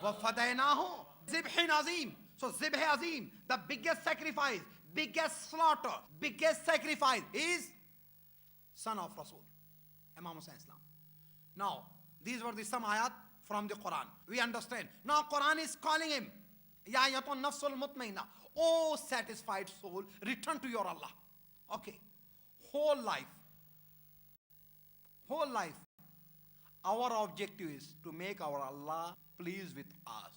وَفَدَيْنَاهُ ذِبْحٍ عَظِيمٍ. So Zibh Azim, the biggest sacrifice, biggest slaughter, biggest sacrifice is son of Rasul, Imam Hussain Islam. Now, these were the some ayat from the Quran. We understand. Now Quran is calling him, Ya Ayatun Nafsul Mutmainna, oh satisfied soul, return to your Allah. Okay. Whole life, our objective is to make our Allah pleased with us.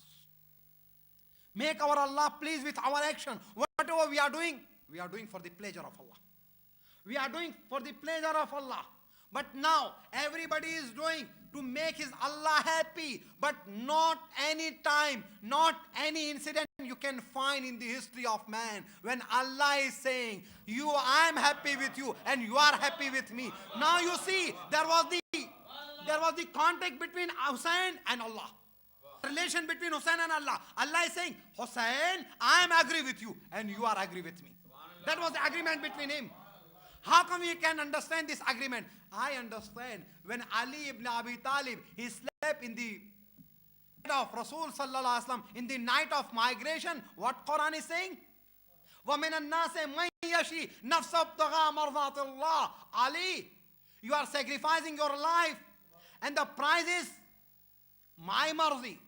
Make our Allah pleased with our action. Whatever we are doing for the pleasure of Allah. We are doing for the pleasure of Allah. But now everybody is doing to make his Allah happy. But not any time, not any incident you can find in the history of man when Allah is saying, I am happy with you and you are happy with me. Now you see, there was the contact between Hussain and Allah. Relation between Hussain and Allah. Allah is saying, Hussain, I am agree with you and you are agree with me. That was the agreement between him. How come we can understand this agreement? I understand when Ali ibn Abi Talib, he slept in the bed of Rasul sallallahu alaihi wasallam in the night of migration. What Quran is saying? وَمِنَ النَّاسِ مَنْ يَشِي نَفْسَ ابْتِغَاءَ مَرْضَاتِ اللَّهِ. Ali, you are sacrificing your life and the prize is my marzi,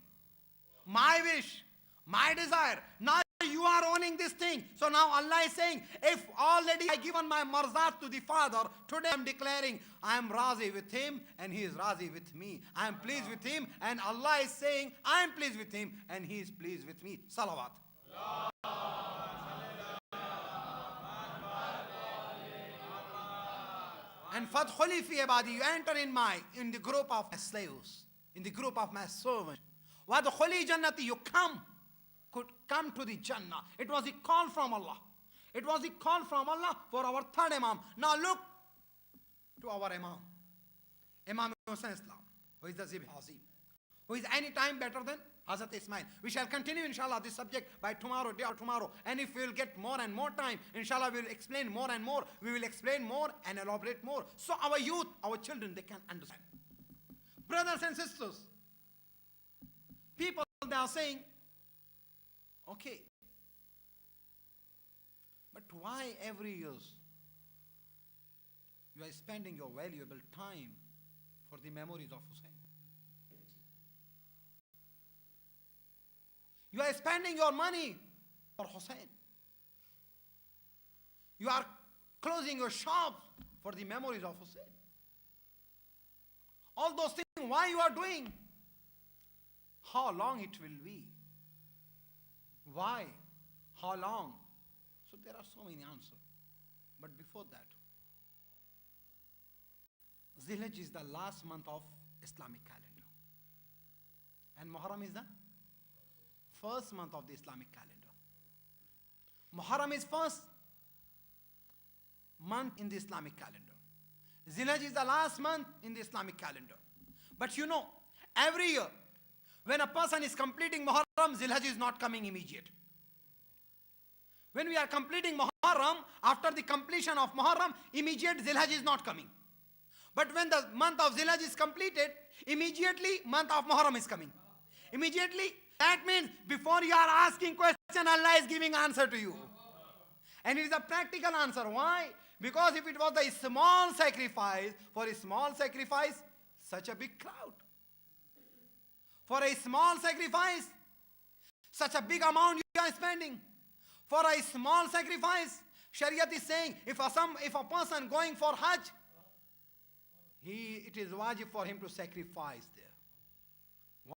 my wish, my desire. Now you are owning this thing. So now Allah is saying, if already I given my marzat to the Father, today I am declaring I am razi with him and he is razi with me. I am pleased with him and Allah is saying I am pleased with him and he is pleased with me. Salawat. And fadkhuli fi ibadi, you enter in the group of my slaves, in the group of my servants. Wadkhuli jannati, you could come to the Jannah. It was a call from Allah. It was a call from Allah for our third Imam. Now look to our Imam. Imam Hussain Islam, who is the Zibh Azim, who is any time better than Hazrat Ismail. We shall continue inshallah this subject by tomorrow, day or tomorrow. And if we will get more and more time, inshallah we will explain more and more. We will explain more and elaborate more. So our youth, our children, they can understand. Brothers and sisters, people, they are saying, okay, but why every year you are spending your valuable time for the memories of Hussain? You are spending your money for Hussain. You are closing your shop for the memories of Hussain. All those things, why you are doing? How long it will be? Why? How long? So there are so many answers. But before that, Zilhaj is the last month of Islamic calendar. And Muharram is the first month of the Islamic calendar. Muharram is first month in the Islamic calendar. Zilhaj is the last month in the Islamic calendar. But you know, every year, when a person is completing Muharram, Zilhaj is not coming immediate. When we are completing Muharram, after the completion of Muharram, immediate Zilhaj is not coming. But when the month of Zilhaj is completed, immediately month of Muharram is coming. Immediately, that means before you are asking question, Allah is giving answer to you. And it is a practical answer. Why? Because if it was a small sacrifice, for a small sacrifice, such a big crowd. For a small sacrifice, such a big amount you are spending. For a small sacrifice, Shariat is saying, if a person going for Hajj, it is wajib for him to sacrifice there.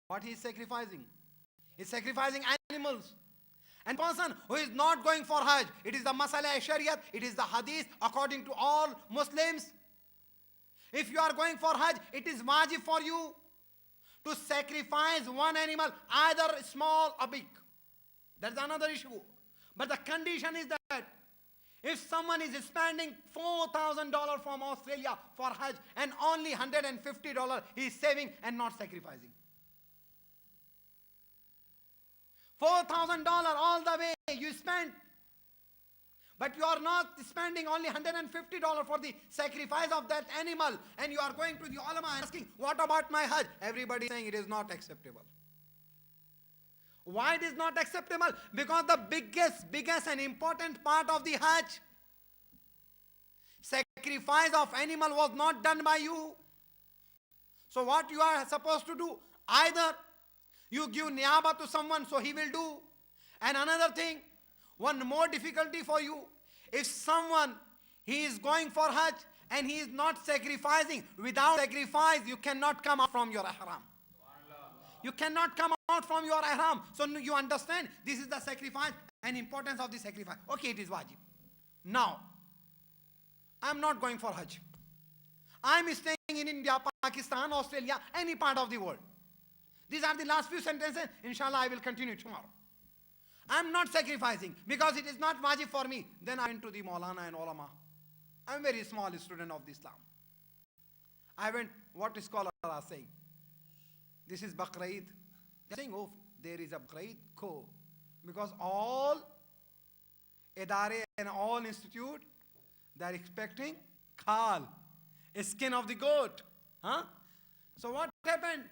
What he is sacrificing? He is sacrificing animals. And person who is not going for Hajj, it is the Masala Shariat, it is the Hadith according to all Muslims. If you are going for Hajj, it is wajib for you to sacrifice one animal, either small or big. That's another issue. But the condition is that if someone is spending $4,000 from Australia for Hajj and only $150 he is saving and not sacrificing. $4,000 all the way you spend, but you are not spending only $150 for the sacrifice of that animal, and you are going to the ulama and asking, what about my Hajj? Everybody is saying it is not acceptable. Why it is not acceptable? Because the biggest and important part of the Hajj, sacrifice of animal, was not done by you. So what you are supposed to do? Either you give niyaba to someone, so he will do. And another thing, one more difficulty for you, if someone, he is going for Hajj and he is not sacrificing, without sacrifice you cannot come out from your ihram. You cannot come out from your ihram. So you understand, this is the sacrifice and importance of the sacrifice. Okay, it is wajib. Now, I am not going for Hajj. I am staying in India, Pakistan, Australia, any part of the world. These are the last few sentences. Inshallah, I will continue tomorrow. I am not sacrificing because it is not wajib for me. Then I went to the Maulana and ulama. I am a very small student of Islam. I went, what scholars are saying? This is Baqraid. They are saying, oh, there is a Baqraid ko. Because all idare and all institute, they are expecting khal, a skin of the goat. Huh? So what happened?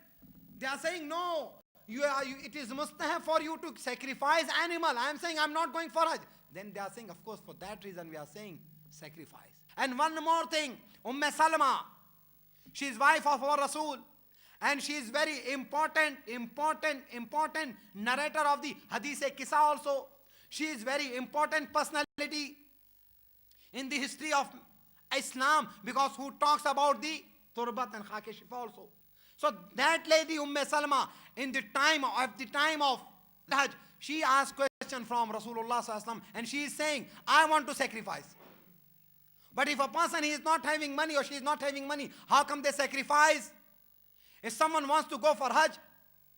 They are saying, no, it is mustahab for you to sacrifice animal. I am saying I am not going for Hajj. Then they are saying, of course, for that reason we are saying sacrifice. And one more thing, Salama, she is wife of our Rasul. And she is very important narrator of the Hadith-e-Qissa also. She is very important personality in the history of Islam, because who talks about the Turbat and Khake Shifa also. So that lady Salama, in the time of Hajj, she asked question from Rasulullah sallallahu alaihi wasallam, and she is saying, I want to sacrifice. But if a person is not having money or she is not having money, how come they sacrifice? If someone wants to go for Hajj,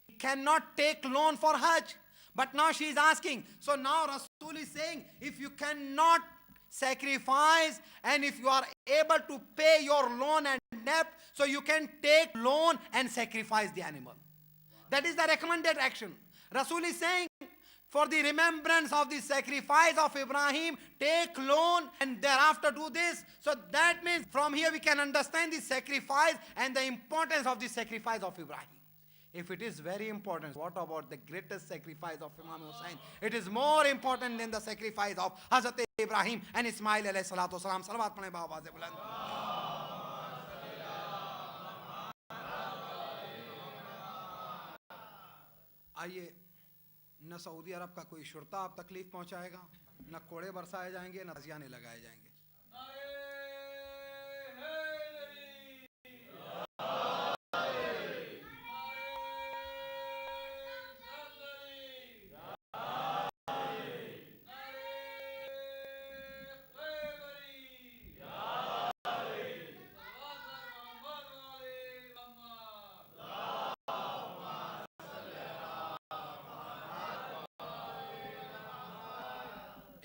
he cannot take loan for Hajj. But now she is asking. So now Rasul is saying, if you cannot sacrifice and if you are able to pay your loan and debt, so you can take loan and sacrifice the animal. That is the recommended action. Rasul is saying, for the remembrance of the sacrifice of Ibrahim, take loan and thereafter do this. So that means from here we can understand the sacrifice and the importance of the sacrifice of Ibrahim. If it is very important, what about the greatest sacrifice of Imam Hussain? It is more important than the sacrifice of Hazrat Ibrahim and Ismail alayhi salatu wasalam. Salawat padhe baawaz buland. आइए, न Saudi अरब का कोई शुरता आप तकलीफ पहुंचाएगा, न कोड़े बरसाए जाएंगे, न ताजियाने लगाए जाएंगे.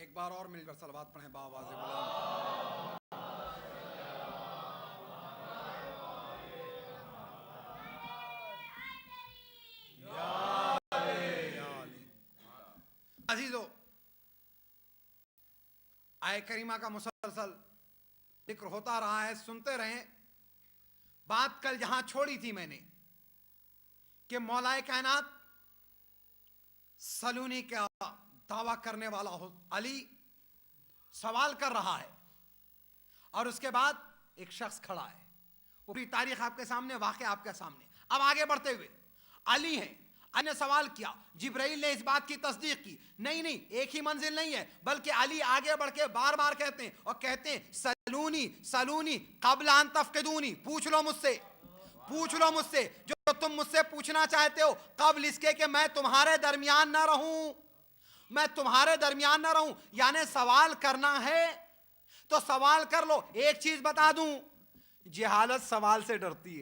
एक बार और मिलकर सलवात पढ़ें बाआवाज़ बुलंद. अजीजों, आय करीमा का मुसलसल जिक्र होता रहा है, सुनते रहें. बात कल जहां छोड़ी थी मैंने कि मौलाए कायनात सलूनी का दावा करने वाला हो अली सवाल कर रहा है, और उसके बाद एक शख्स खड़ा है. पूरी तारीख आपके सामने, वाक़या आपके सामने. अब आगे बढ़ते हुए अली हैं. अली ने सवाल किया, जिब्राइल ने इस बात की तस्दीक की. नहीं, एक ही मंजिल नहीं है, बल्कि अली आगे बढ़ के बार बार कहते हैं और कहते हैं सलूनी क़ब्ल अन तफ़क़िदूनी, पूछ लो मुझसे जो तुम मुझसे पूछना चाहते हो, क़ब्ल इसके कि मैं तुम्हारे दरमियान ना रहूं. यानी सवाल करना है तो सवाल कर लो. एक चीज बता दूं, जहालत सवाल से डरती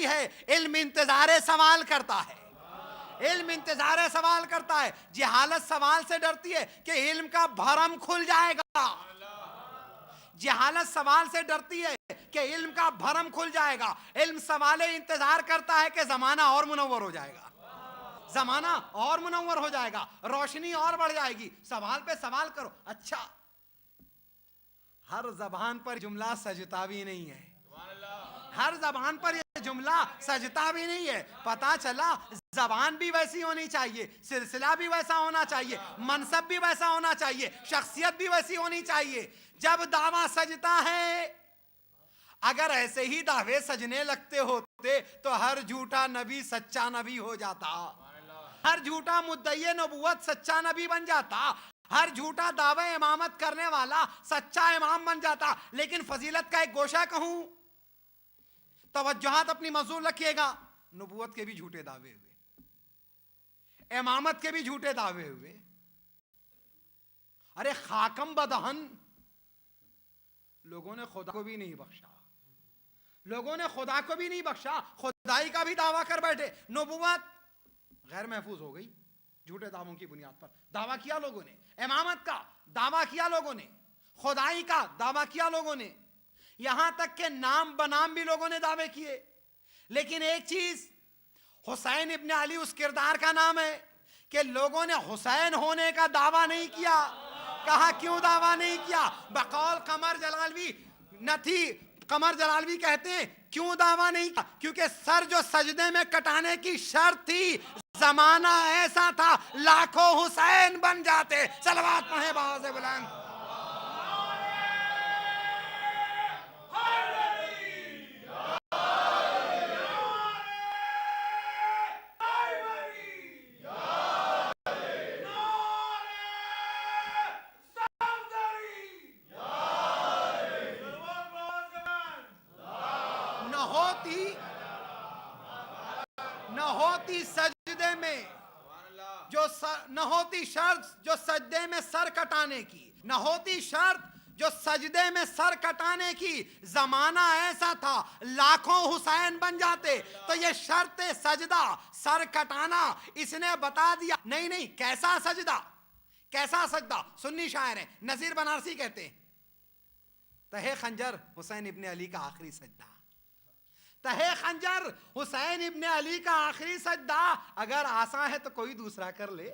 है. इल्म इंतजारे सवाल करता है. जहालत सवाल से डरती है कि इल्म का भरम खुल जाएगा. इल्म सवाले इंतजार करता है कि जमाना और मुनव्वर हो जाएगा, रोशनी और बढ़ जाएगी. सवाल पे सवाल करो. अच्छा, हर जबान पर जुमला सजता भी नहीं है. हर जबान पर ये جملہ سجتا بھی نہیں ہے. پتا چلا زبان بھی ویسی ہونی چاہیے, سلسلہ بھی ویسا ہونا چاہیے, منصب بھی ویسا ہونا چاہیے, شخصیت بھی ویسی ہونی چاہیے. جب دعویٰ سجتا ہے, اگر ایسے ہی دعوے سجنے لگتے ہوتے تو ہر جھوٹا نبی سچا نبی ہو جاتا, ہر جھوٹا مدعی نبوت سچا نبی بن جاتا, ہر جھوٹا دعوے امامت کرنے والا سچا امام بن جاتا. لیکن فضیلت کا ایک گوشہ کہوں, توجہات اپنی موصول رکھیے گا, نبوت کے بھی جھوٹے دعوے ہوئے, امامت کے بھی جھوٹے دعوے ہوئے. ارے خاکم بدہن, لوگوں نے خدا کو بھی نہیں بخشا, لوگوں نے خدا کو بھی نہیں بخشا, خدائی کا بھی دعویٰ کر بیٹھے. نبوت غیر محفوظ ہو گئی جھوٹے دعووں کی بنیاد پر. دعویٰ کیا لوگوں نے, امامت کا دعویٰ کیا لوگوں نے, خدائی کا دعویٰ کیا لوگوں نے, یہاں تک کہ نام بنام بھی لوگوں نے دعوے کیے. لیکن ایک چیز, حسین ابن علی اس کردار کا نام ہے کہ لوگوں نے حسین ہونے کا دعویٰ نہیں کیا. کہا کیوں دعویٰ نہیں کیا؟ بقول قمر جلالوی نہ تھی, قمر جلالوی کہتے ہیں کیوں دعویٰ نہیں کیا؟ کیونکہ سر جو سجدے میں کٹانے کی شرط تھی, زمانہ ایسا تھا لاکھوں حسین بن جاتے. صلوات پڑھیں بآواز بلند. نہ ہوتی سجدے میں نہ ہوتی شرط جو سجدے میں سر کٹانے کی, نہ ہوتی شرط جو سجدے میں سر کٹانے کی. زمانہ ایسا تھا لاکھوں حسین بن جاتے. تو یہ شرط سجدہ سر کٹانا اس نے بتا دیا. نہیں, کیسا سجدہ, کیسا سجدہ. سنی شاعر ہیں, نذیر بنارسی کہتے ہیں تہے خنجر حسین ابن علی کا آخری سجدہ. تہے خنجر حسین ابن علی کا آخری سجدہ. اگر آسان ہے تو کوئی دوسرا کر لے.